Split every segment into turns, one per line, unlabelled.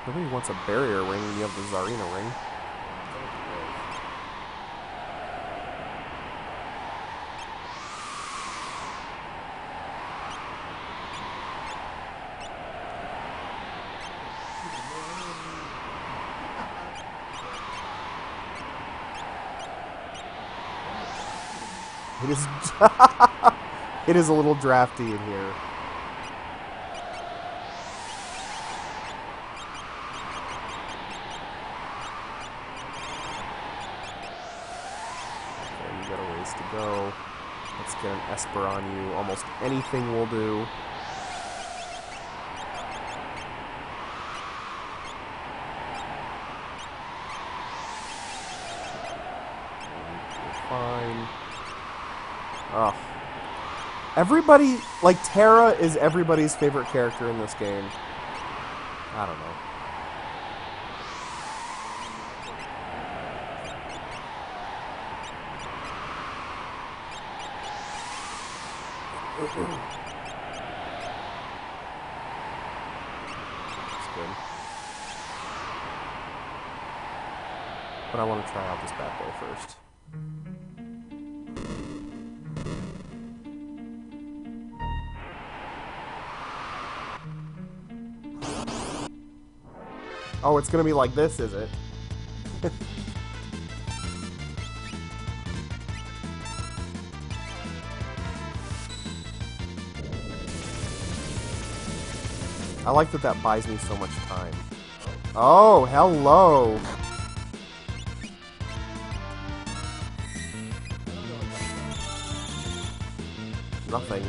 Nobody wants a barrier ring when you have the Zarina ring. It is... it is a little drafty in here. Okay, you got a ways to go. Let's get an Esper on you. Almost anything will do. You're fine. Oh. Everybody, like, Terra is everybody's favorite character in this game. I don't know. That's good. But I want to try out this bad boy first. Oh, it's gonna be like this, is it? I like that that buys me so much time. Oh, hello! Nothing.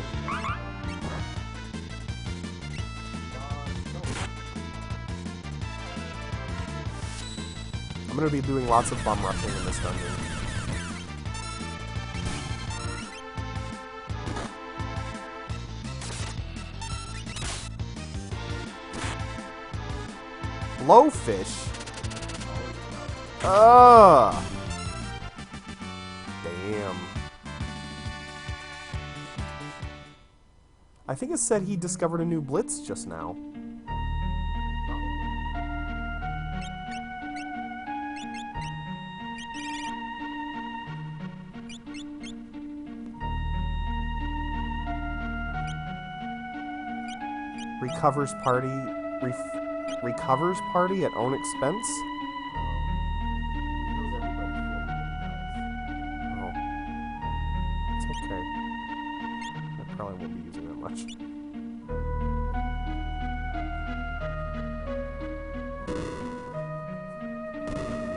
I'm gonna be doing lots of bum rushing in this dungeon. Blowfish? Ugh! Damn. I think it said he discovered a new blitz just now. Recovers party at own expense? Oh. It's okay. I probably won't be using that much.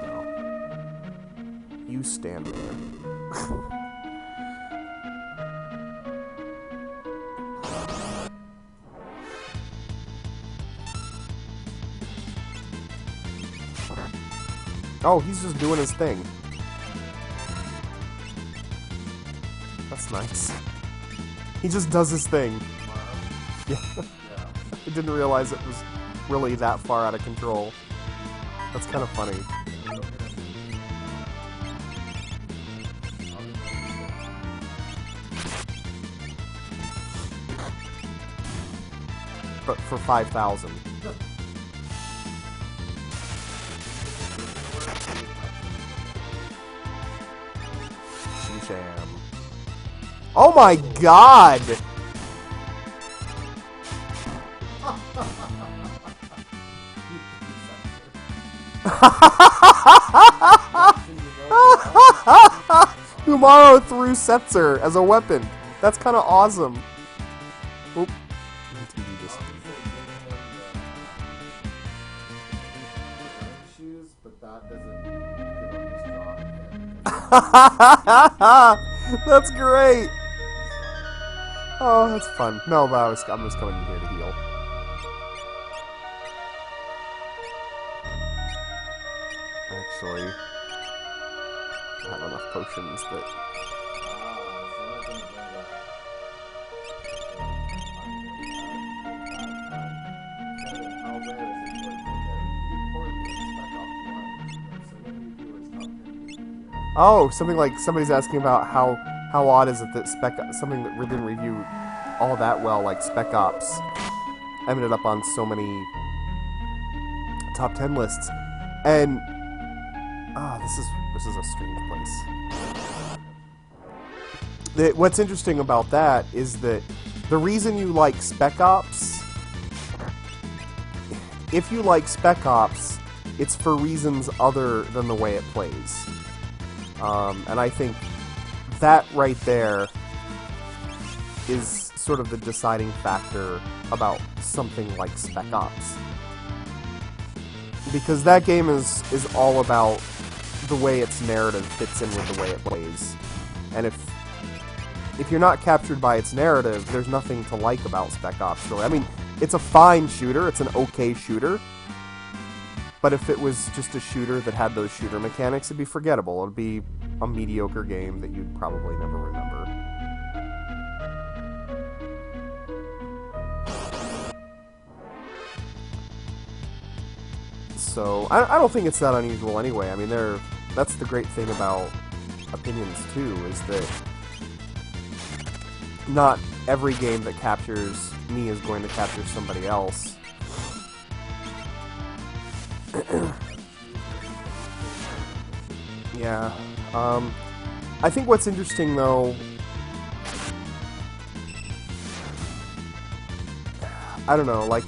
No. You stand there. Oh, he's just doing his thing. That's nice. He just does his thing. Yeah. I didn't realize it was really that far out of control. That's kind of funny. But for 5,000. Sham. Oh my god! Umaro threw Setzer as a weapon. That's kind of awesome. Oop. That's great. Oh, that's fun. No, but I'm just coming in here to heal. Actually, I have enough potions that... Oh, something like somebody's asking about how odd is it that something that we didn't review all that well, like Spec Ops, ended up on so many top 10 lists, and this is a strange place. What's interesting about that is that the reason you like Spec Ops, if you like Spec Ops, it's for reasons other than the way it plays. And I think that right there is sort of the deciding factor about something like Spec Ops. Because that game is all about the way its narrative fits in with the way it plays. And if you're not captured by its narrative, there's nothing to like about Spec Ops, really. I mean, it's a fine shooter, it's an okay shooter, but if it was just a shooter that had those shooter mechanics, it'd be forgettable. It'd be a mediocre game that you'd probably never remember. So, I don't think it's that unusual anyway. I mean, that's the great thing about opinions, too, is that not every game that captures me is going to capture somebody else. Yeah. I think what's interesting, though, I don't know, like,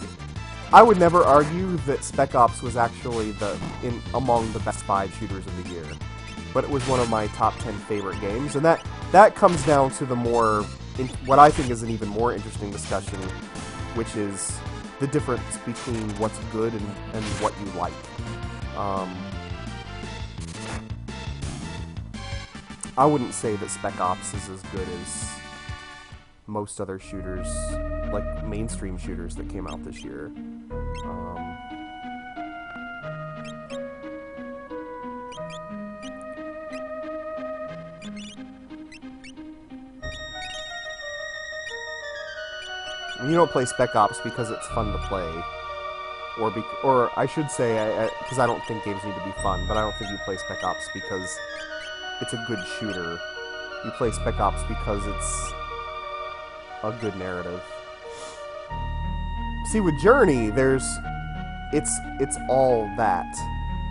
I would never argue that Spec Ops was actually among the best 5 shooters of the year, but it was one of my top 10 favorite games, and that comes down to the more, what I think is an even more interesting discussion, which is the difference between what's good and what you like. I wouldn't say that Spec Ops is as good as most other shooters, like mainstream shooters that came out this year. You don't play Spec Ops because it's fun to play, or I should say, because I don't think games need to be fun, but I don't think you play Spec Ops because it's a good shooter. You play Spec Ops because it's a good narrative. See, with Journey, it's all that.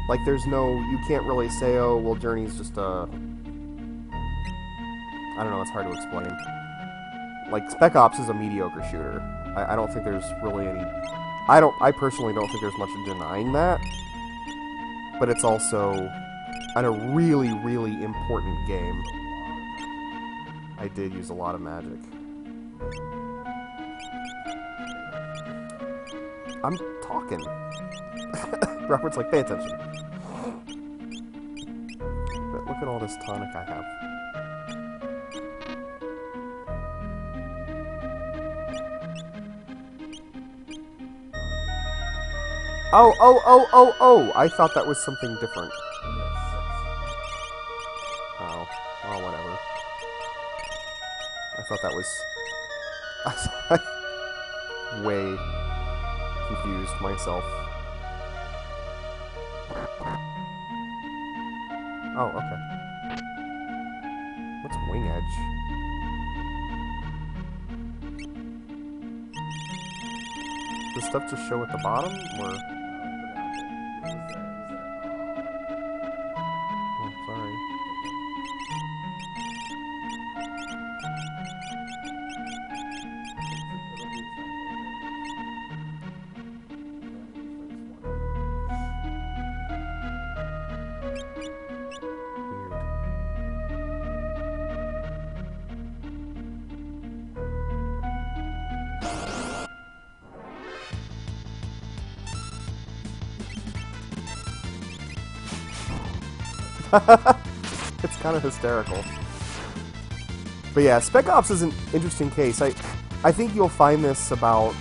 Like, you can't really say, oh, well, Journey's just I don't know, it's hard to explain. Like, Spec Ops is a mediocre shooter. I don't think there's really any... I personally don't think there's much denying that. But it's also a really, really important game. I did use a lot of magic. I'm talking. Robert's like, pay attention. But look at all this tonic I have. Oh! I thought that was something different. Oh, well, whatever. I thought that was... I way confused myself. Oh, okay. What's Wing Edge? Does stuff just show at the bottom, or...? Oh, sorry. It's kind of hysterical. But yeah, Spec Ops is an interesting case. I think you'll find this about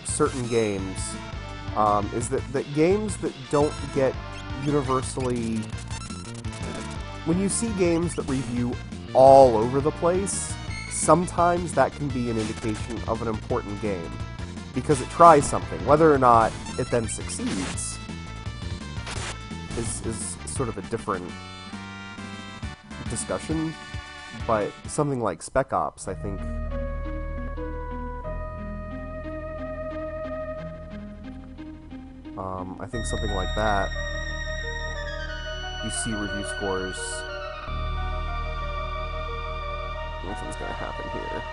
certain games, is that games that don't get universally... When you see games that review all over the place, sometimes that can be an indication of an important game, because it tries something. Whether or not it then succeeds is sort of a different discussion, but something like Spec Ops, I think, I think something like that, you see review scores. Nothing's gonna happen here.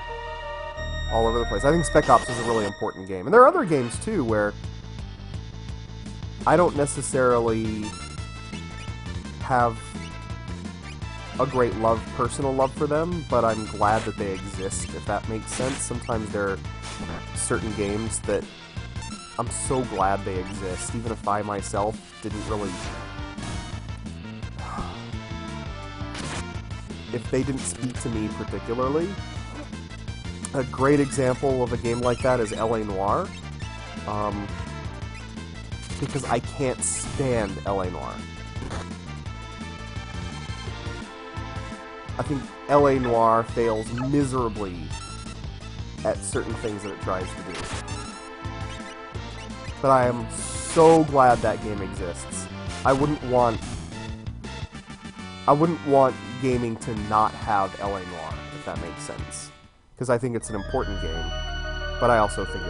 All over the place. I think Spec Ops is a really important game. And there are other games, too, where I don't necessarily have a great personal love for them, but I'm glad that they exist, if that makes sense. Sometimes there are certain games that I'm so glad they exist, even if I myself didn't really... if they didn't speak to me particularly. A great example of a game like that is L.A. Noire. Because I can't stand L.A. Noire. I think L.A. Noire fails miserably at certain things that it tries to do. But I am so glad that game exists. I wouldn't want gaming to not have L.A. Noire, if that makes sense. Because I think it's an important game, but I also think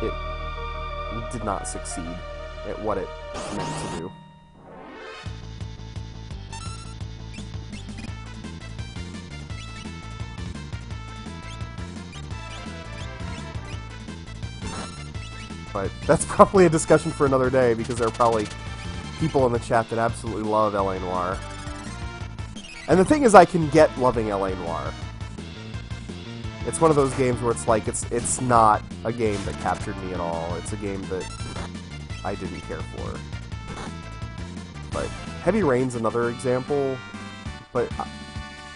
it did not succeed at what it meant to do. But that's probably a discussion for another day, because there are probably people in the chat that absolutely love L.A. Noire. And the thing is, I can get loving L.A. Noire. It's one of those games where it's like, it's not a game that captured me at all. It's a game that I didn't care for. But Heavy Rain's another example, but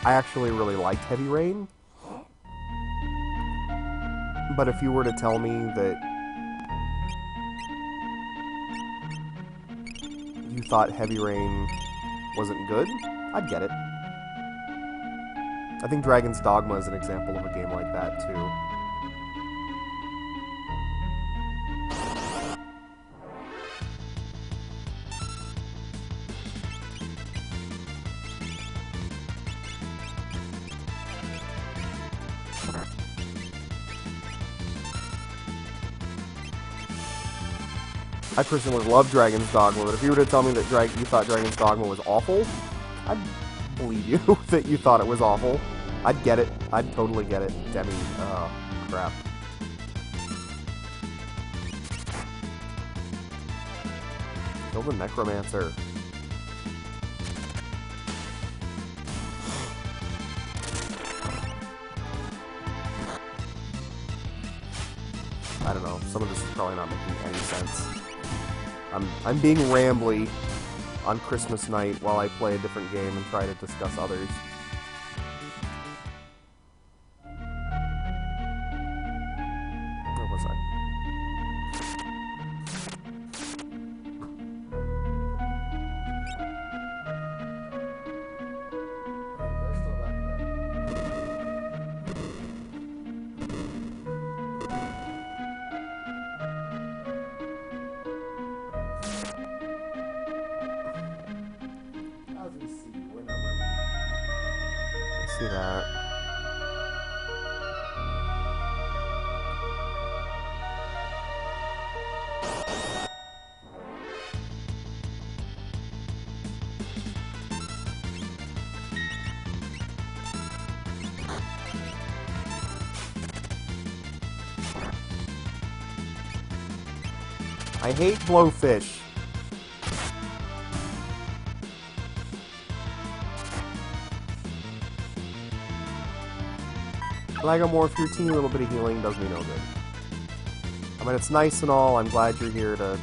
I actually really liked Heavy Rain. But if you were to tell me that you thought Heavy Rain wasn't good, I'd get it. I think Dragon's Dogma is an example of a game like that, too. I personally love Dragon's Dogma, but if you were to tell me that you thought Dragon's Dogma was awful, I'd believe you that you thought it was awful. I'd get it. I'd totally get it. Demi. Oh, crap. Kill the Necromancer. I don't know. Some of this is probably not making any sense. I'm being rambly on Christmas night while I play a different game and try to discuss others. Where was I? See that. I hate blowfish. Lagomorph, your teeny little bit of healing does me no good. I mean, it's nice and all. I'm glad you're here to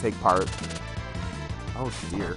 take part. Oh, dear.